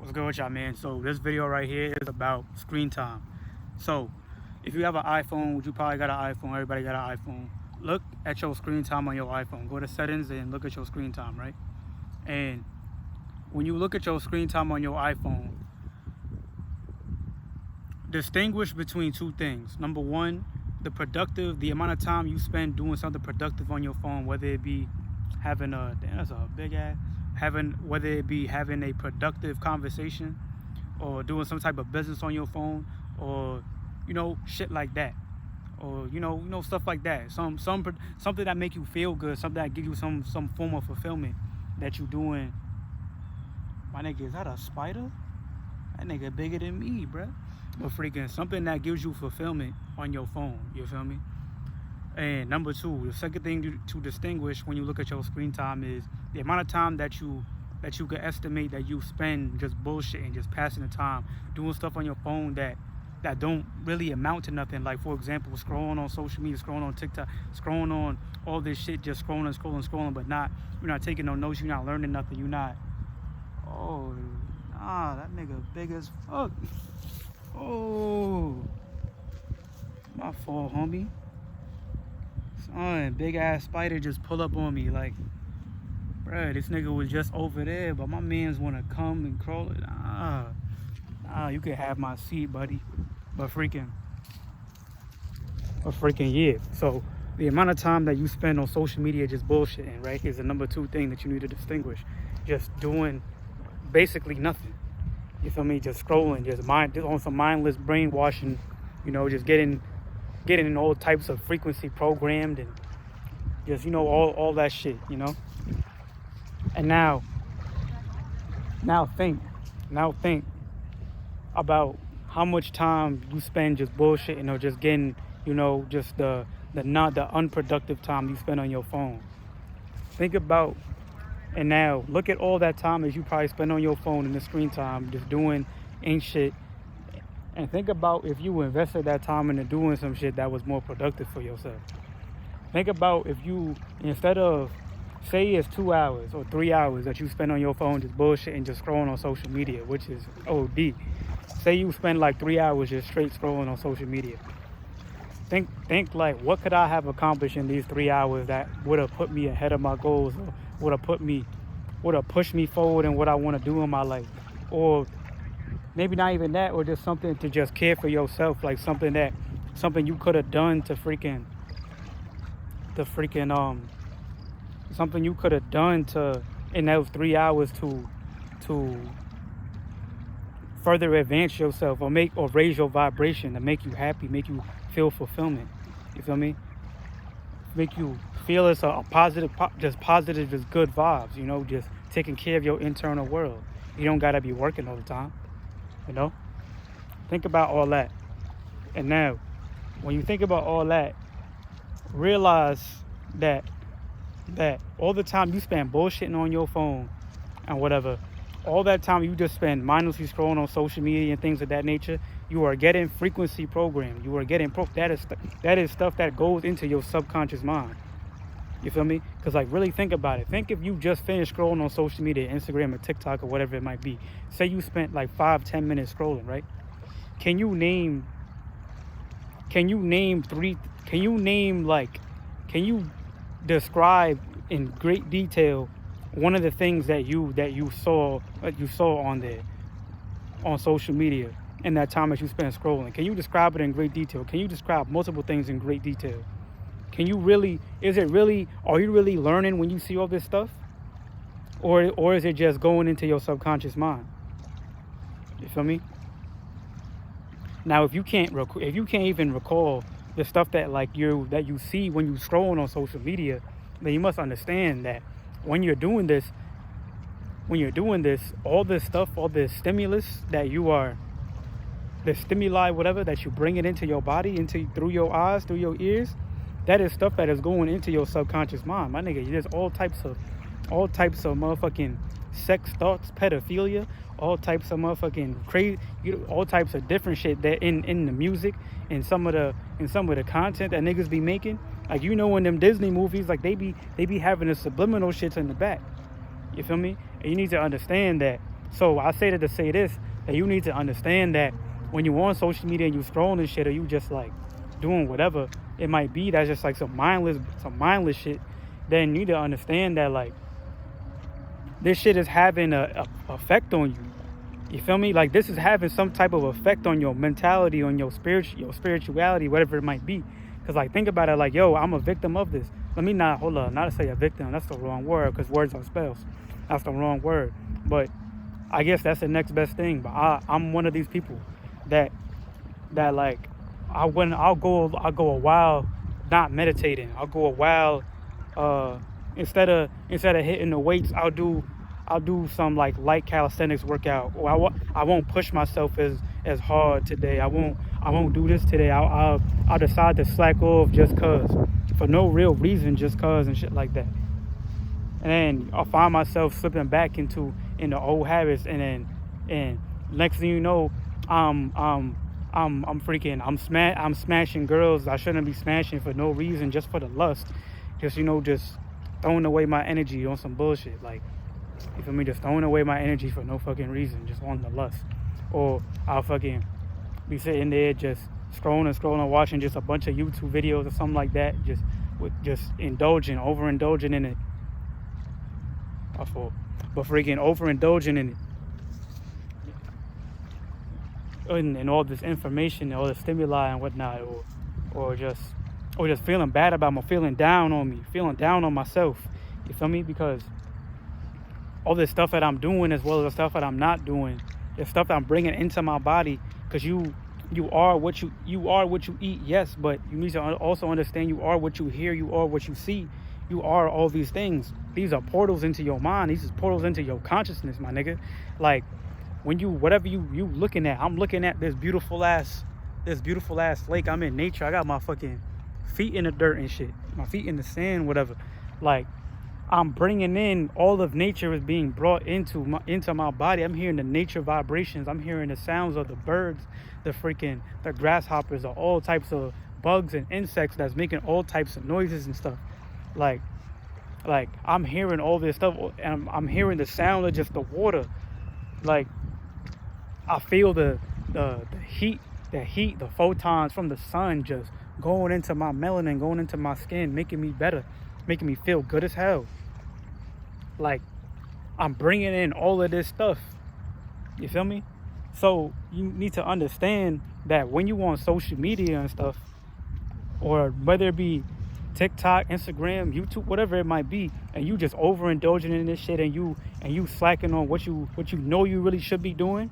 What's good with y'all, man? So this video right here is about screen time. So if you have an iPhone, which you probably got an iPhone, everybody got an iPhone, look at your screen time on your iPhone. Go to settings and look at your screen time, right? And when you look at your screen time on your iPhone, distinguish between two things. Number one, the amount of time you spend doing something productive on your phone, whether it be having whether it be having a productive conversation or doing some type of business on your phone, or shit like that, or stuff like that. Something that make you feel good, something that give you some form of fulfillment that you doing. My nigga, is that a spider? That nigga bigger than me, bruh. But freaking something that gives you fulfillment on your phone, you feel me? And number two, the second thing to distinguish when you look at your screen time is the amount of time that you can estimate that you spend just bullshitting, just passing the time, doing stuff on your phone that don't really amount to nothing. Like, for example, scrolling on social media, scrolling on TikTok, scrolling on all this shit, just scrolling, but you're not taking no notes, you're not learning nothing, you're not. Oh, nah, that nigga big as fuck. Oh, my fault, homie. Son, big ass spider just pull up on me like, bruh, this nigga was just over there, but my mans wanna come and crawl it. Nah, you can have my seat, buddy. But freaking yeah. So the amount of time that you spend on social media just bullshitting, right, is the number two thing that you need to distinguish. Just doing basically nothing. You feel me? Just scrolling, just on some mindless brainwashing, just getting in all types of frequency programmed and just, all that shit, And now think about how much time you spend just bullshitting, or just getting, just the unproductive time you spend on your phone. Think about, and now look at all that time that you probably spend on your phone in the screen time just doing ain't shit. And think about if you invested that time into doing some shit that was more productive for yourself. Think about if you, instead of, say it's 2 hours or 3 hours that you spend on your phone just bullshit and just scrolling on social media, which is OD. Say you spend like 3 hours just straight scrolling on social media. Think like, what could I have accomplished in these 3 hours that would have put me ahead of my goals, or would have pushed me forward in what I want to do in my life? Or maybe not even that, or just something to just care for yourself, like something you could have done something you could have done in those 3 hours to further advance yourself, or raise your vibration, to make you happy, make you feel fulfillment. You feel me? Make you feel it's a positive, just good vibes, just taking care of your internal world. You don't gotta be working all the time. Think about all that. And now, when you think about all that, realize that all the time you spend bullshitting on your phone and whatever, all that time you just spend mindlessly scrolling on social media and things of that nature, you are getting frequency programmed. You are getting that is stuff that goes into your subconscious mind. You feel me? Because, like, really think about it. Think if you just finished scrolling on social media, Instagram or TikTok or whatever it might be. Say you spent like 5-10 minutes scrolling, right? Can you describe in great detail one of the things that you saw on there, on social media, in that time that you spent scrolling? Can you describe it in great detail? Can you describe multiple things in great detail? Are you really learning when you see all this stuff? Or is it just going into your subconscious mind? You feel me? Now, if you can't even recall the stuff that you see when you scrolling on social media, then you must understand that when you're doing this, all this stuff, all this stimulus the stimuli, whatever, that you bring it into your body, through your eyes, through your ears, that is stuff that is going into your subconscious mind. My nigga, there's all types of motherfucking sex thoughts, pedophilia, all types of motherfucking crazy, all types of different shit that in the music, and some of the content that niggas be making. Like, in them Disney movies, like, they be having the subliminal shits in the back. You feel me? And you need to understand that So I say that to say this, that you need to understand that when you on social media and you scrolling and shit, or you just like doing whatever it might be, that's just like some mindless shit, then you need to understand that like this shit is having a effect on you. You feel me? Like this is having some type of effect on your mentality, on your spirituality, whatever it might be. Cause like think about it, like yo, I'm a victim of this. Let me not to say a victim. That's the wrong word, cause words are spells. That's the wrong word. But I guess that's the next best thing. But I'm one of these people that like I'll go a while not meditating. I'll go a while instead of hitting the weights, I'll do some like light calisthenics workout. Or I won't push myself as hard today. I won't do this today. I'll decide to slack off just cause, for no real reason, just cause and shit like that. And then I'll find myself slipping back into old habits, and next thing you know, I'm smashing girls I shouldn't be smashing for no reason, just for the lust, just throwing away my energy on some bullshit, like, you feel me, just throwing away my energy for no fucking reason, just on the lust. Or I'll fucking be sitting there just scrolling, watching just a bunch of YouTube videos or something like that, just overindulging in it. My fault. But freaking overindulging in it, and all this information, all the stimuli and whatnot, or just feeling bad about me, feeling down on myself. You feel me? Because all this stuff that I'm doing, as well as the stuff that I'm not doing, the stuff that I'm bringing into my body, because you are what you eat, yes, but you need to also understand you are what you hear, you are what you see. You are all these things. These are portals into your mind. These are portals into your consciousness, my nigga. Like, when whatever you looking at, I'm looking at this beautiful ass lake. I'm in nature. I got my fucking feet in the dirt and shit. My feet in the sand, whatever. Like, I'm bringing in all of nature is being brought into my body. I'm hearing the nature vibrations. I'm hearing the sounds of the birds, the grasshoppers, or all types of bugs and insects that's making all types of noises and stuff. Like I'm hearing all this stuff, and I'm hearing the sound of just the water. Like, I feel the heat, the photons from the sun just going into my melanin, going into my skin, making me better, making me feel good as hell. Like, I'm bringing in all of this stuff. You feel me? So you need to understand that when you on social media and stuff, or whether it be TikTok, Instagram, YouTube, whatever it might be, and you just overindulging in this shit, and you slacking on what you know you really should be doing,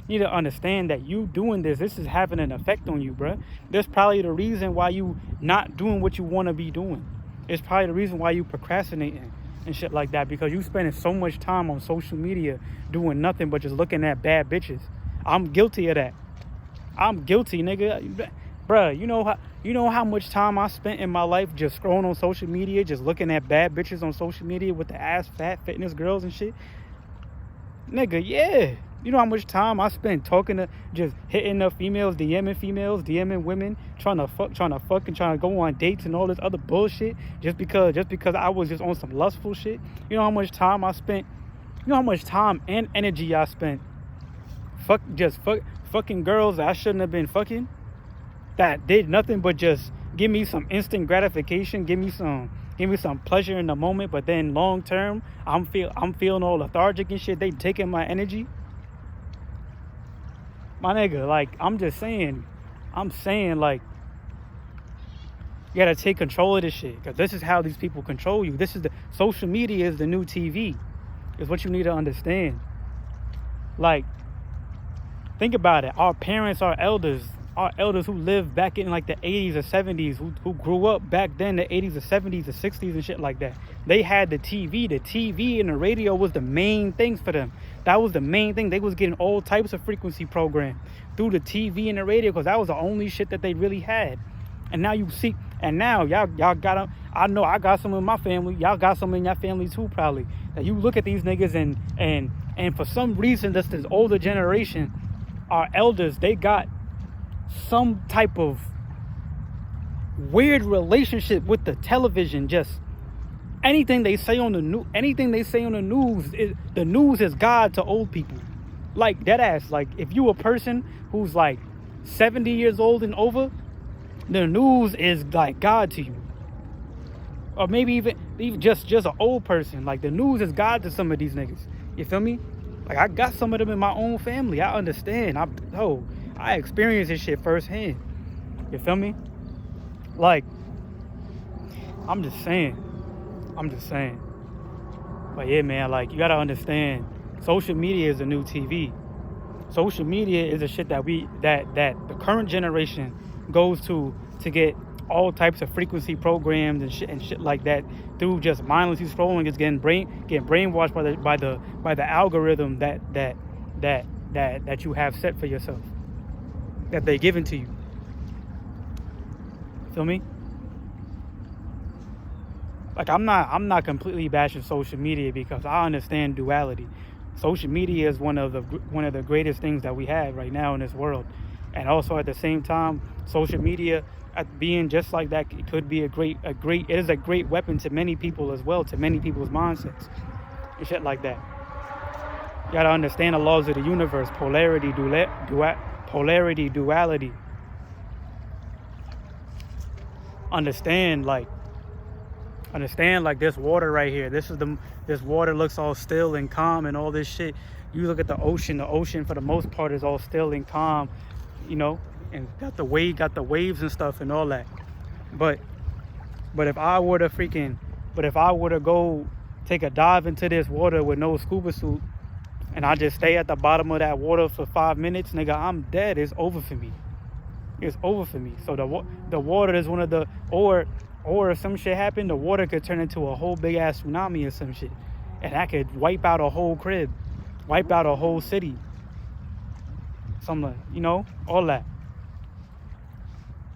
you need to understand that you doing this is having an effect on you, bruh. That's probably the reason why you not doing what you want to be doing. It's probably the reason why you procrastinating and shit like that, because you spending so much time on social media doing nothing but just looking at bad bitches. I'm guilty of that. I'm guilty, nigga. Bruh, you know how much time I spent in my life just scrolling on social media, just looking at bad bitches on social media with the ass fat fitness girls and shit? Nigga, yeah. You know how much time I spent talking to, just hitting up females, DMing women, trying to fuck and trying to go on dates and all this other bullshit, just because I was just on some lustful shit? You know how much time I spent, you know how much time and energy I spent fucking girls that I shouldn't have been fucking, that did nothing but just give me some instant gratification, give me some pleasure in the moment, but then long term, I'm feeling all lethargic and shit. They taking my energy. My nigga, like, I'm saying, like, you gotta take control of this shit, because this is how these people control you. Social media is the new TV, is what you need to understand. Like, think about it. Our parents, our elders who lived back in like the 80s or 70s, who grew up back then, the 80s or 70s or 60s and shit like that, they had the TV. The TV and the radio was the main things for them. That was the main thing. They was getting all types of frequency programmed through the TV and the radio, because that was the only shit that they really had. And now y'all got them. I know I got some in my family. Y'all got some in your family too, probably. That you look at these niggas and for some reason, this older generation, our elders, they got some type of weird relationship with the television. Just anything they say on the news, the news is God to old people. Like, dead ass. Like, if you a person who's like 70 years old and over, the news is like God to you. Or maybe even just an old person. Like, the news is God to some of these niggas. You feel me? Like, I got some of them in my own family. I understand. I experienced this shit firsthand. You feel me? Like, I'm just saying. But yeah, man, like, you gotta understand, social media is the new TV. Social media is the shit that the current generation goes to get all types of frequency programs and shit like that through just mindlessly scrolling. It's getting brainwashed by the algorithm that you have set for yourself, that they given to you. Feel me? Like, I'm not completely bashing social media, because I understand duality. Social media is one of the greatest things that we have right now in this world, and also at the same time, social media, being just like that, it could be it is a great weapon to many people as well, to many people's mindsets and shit like that. You gotta understand the laws of the universe: polarity, duality. Understand like this water right here. This water looks all still and calm and all this shit. You look at the ocean for the most part is all still and calm, and got the waves and stuff and all that. But if I were to go take a dive into this water with no scuba suit, and I just stay at the bottom of that water for 5 minutes, nigga, I'm dead. It's over for me. So the water is one of the, or if some shit happened, the water could turn into a whole big ass tsunami or some shit, and that could wipe out a whole crib, wipe out a whole city, all that.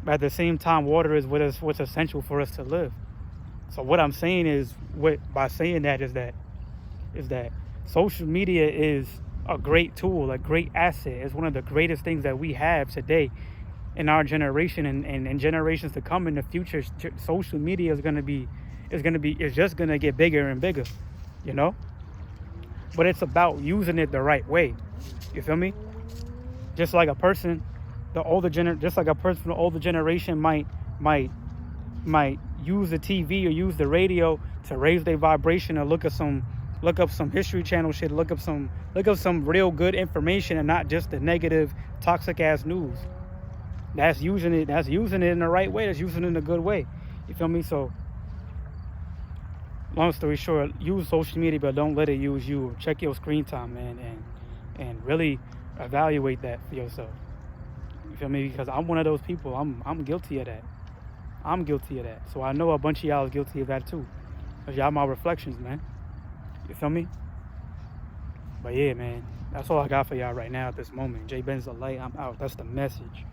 But at the same time, water is what's essential for us to live. So what I'm saying is, by saying that is that social media is a great tool, a great asset. It's one of the greatest things that we have today in our generation and generations to come in the future. Social media is just gonna get bigger and bigger, But it's about using it the right way. You feel me? Just like a person from the older generation might use the TV or use the radio to raise their vibration, or look up some History Channel shit, look up some real good information, and not just the negative, toxic ass news. That's using it in the right way. That's using it in a good way. You feel me? So, long story short, use social media, but don't let it use you. Check your screen time, man, and really evaluate that for yourself. You feel me? Because I'm one of those people. I'm guilty of that. So I know a bunch of y'all is guilty of that too. Because y'all my reflections, man. You feel me? But yeah, man, that's all I got for y'all right now at this moment. J Benz the Light. I'm out. That's the message.